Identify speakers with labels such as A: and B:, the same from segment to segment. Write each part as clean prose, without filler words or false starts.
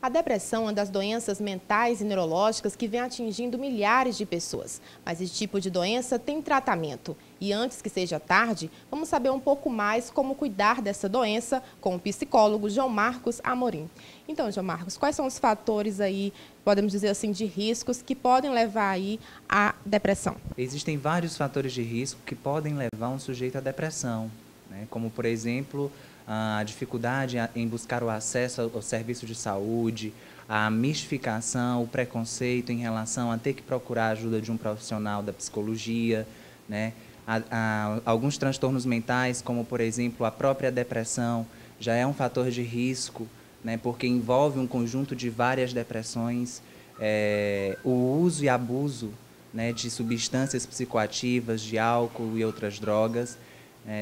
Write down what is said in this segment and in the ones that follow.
A: A depressão é uma das doenças mentais e neurológicas que vem atingindo milhares de pessoas. Mas esse tipo de doença tem tratamento. E antes que seja tarde, vamos saber um pouco mais como cuidar dessa doença com o psicólogo João Marcos Amorim. Então, João Marcos, quais são os fatores aí, podemos dizer assim, de riscos que podem levar aí à depressão?
B: Existem vários fatores de risco que podem levar um sujeito à depressão, né? Como, por exemplo, a dificuldade em buscar o acesso ao serviço de saúde, a mistificação, o preconceito em relação a ter que procurar a ajuda de um profissional da psicologia, né? Alguns transtornos mentais, como, por exemplo, a própria depressão, já é um fator de risco, né? Porque envolve um conjunto de várias depressões, o uso e abuso, né, de substâncias psicoativas, de álcool e outras drogas,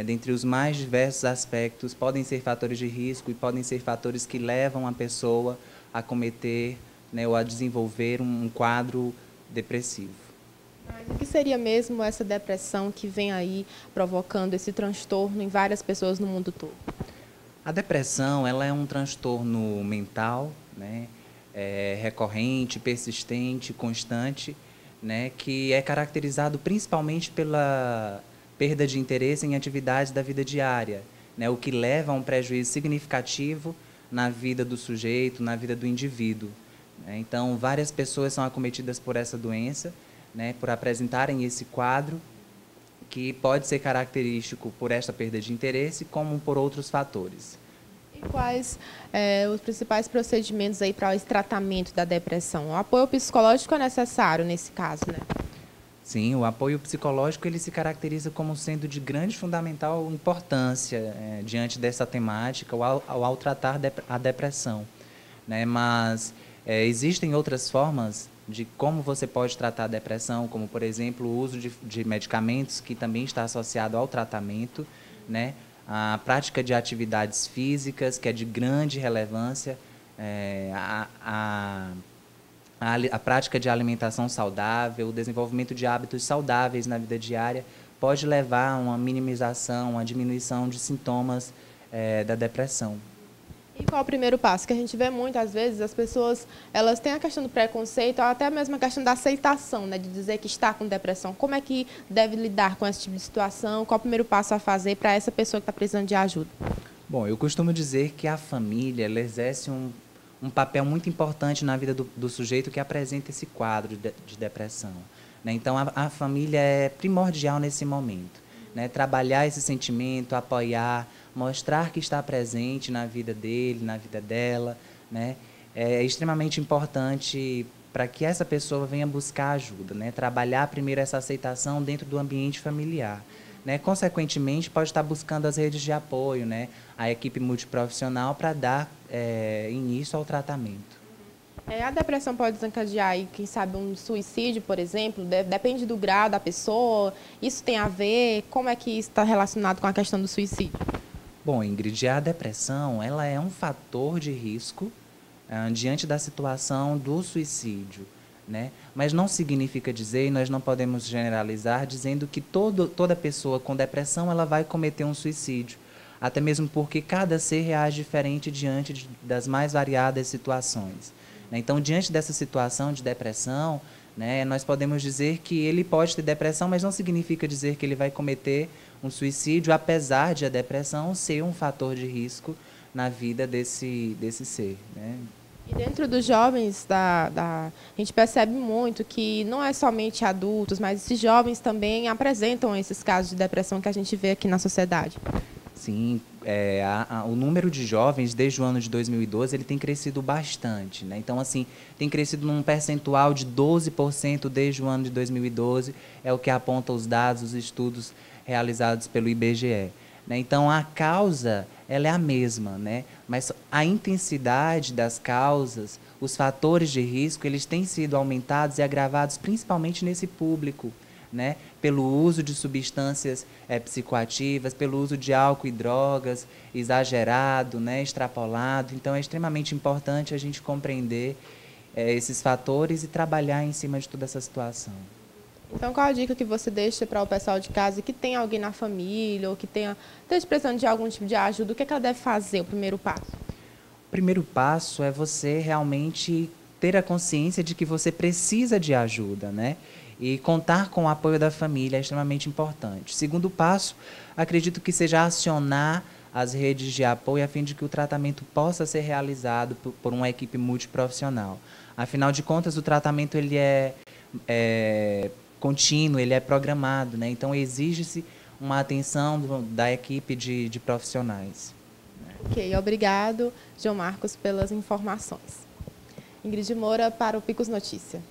B: dentre os mais diversos aspectos, podem ser fatores de risco e podem ser fatores que levam a pessoa a cometer, né, ou a desenvolver um quadro depressivo.
A: Mas o que seria mesmo essa depressão que vem aí provocando esse transtorno em várias pessoas no mundo todo?
B: A depressão, ela é um transtorno mental, né, recorrente, persistente, constante, né, que é caracterizado principalmente pela perda de interesse em atividades da vida diária, né, o que leva a um prejuízo significativo na vida do sujeito, na vida do indivíduo, né. Então, várias pessoas são acometidas por essa doença, né, por apresentarem esse quadro, que pode ser característico por esta perda de interesse, como por outros fatores.
A: E quais os principais procedimentos aí para esse tratamento da depressão? O apoio psicológico é necessário nesse caso, né?
B: Sim, o apoio psicológico ele se caracteriza como sendo de grande fundamental importância diante dessa temática ao tratar a depressão, né? Mas existem outras formas de como você pode tratar a depressão, como, por exemplo, o uso de medicamentos, que também está associado ao tratamento, né? A prática de atividades físicas, que é de grande relevância, a prática de alimentação saudável, o desenvolvimento de hábitos saudáveis na vida diária pode levar a uma minimização, uma diminuição de sintomas da depressão.
A: E qual é o primeiro passo? Que a gente vê muitas vezes as pessoas, elas têm a questão do preconceito, ou até mesmo a questão da aceitação, né, de dizer que está com depressão. Como é que deve lidar com esse tipo de situação? Qual é o primeiro passo a fazer para essa pessoa que está precisando de ajuda?
B: Bom, eu costumo dizer que a família ela exerce um papel muito importante na vida do sujeito que apresenta esse quadro de depressão, né? Então, a família é primordial nesse momento, né? Trabalhar esse sentimento, apoiar, mostrar que está presente na vida dele, na vida dela, né? É extremamente importante para que essa pessoa venha buscar ajuda, né? Trabalhar primeiro essa aceitação dentro do ambiente familiar, né? Consequentemente, pode estar buscando as redes de apoio, né? A equipe multiprofissional para dar início ao tratamento.
A: A depressão pode desencadear aí, quem sabe, um suicídio, por exemplo? Depende do grau da pessoa. Isso tem a ver? Como é que isso está relacionado com a questão do suicídio?
B: Bom, Ingrid, a depressão ela é um fator de risco diante da situação do suicídio, né? Mas não significa dizer, e nós não podemos generalizar, dizendo que toda pessoa com depressão ela vai cometer um suicídio. Até mesmo porque cada ser reage diferente diante das mais variadas situações, né? Então, diante dessa situação de depressão, né, nós podemos dizer que ele pode ter depressão, mas não significa dizer que ele vai cometer um suicídio, apesar de a depressão ser um fator de risco na vida desse ser, né?
A: E dentro dos jovens, a gente percebe muito que não é somente adultos, mas esses jovens também apresentam esses casos de depressão que a gente vê aqui na sociedade.
B: Sim, o número de jovens desde o ano de 2012 ele tem crescido bastante, né? Então, assim, tem crescido num percentual de 12% desde o ano de 2012, é o que aponta os dados, os estudos realizados pelo IBGE, né? Então, a causa ela é a mesma, né? Mas a intensidade das causas, os fatores de risco, eles têm sido aumentados e agravados principalmente nesse público, né? Pelo uso de substâncias psicoativas, pelo uso de álcool e drogas exagerado, né? Extrapolado. Então, é extremamente importante a gente compreender esses fatores e trabalhar em cima de toda essa situação.
A: Então, qual a dica que você deixa para o pessoal de casa que tem alguém na família ou que esteja precisando de algum tipo de ajuda? O que ela deve fazer, o primeiro passo?
B: primeiro passo é você realmente ter a consciência de que você precisa de ajuda, né? E contar com o apoio da família é extremamente importante. Segundo passo, acredito que seja acionar as redes de apoio a fim de que o tratamento possa ser realizado por uma equipe multiprofissional. Afinal de contas, o tratamento ele é contínuo, ele é programado, né? Então exige-se uma atenção da equipe de profissionais.
A: Ok, obrigado, João Marcos, pelas informações. Ingrid Moura para o Picos Notícia.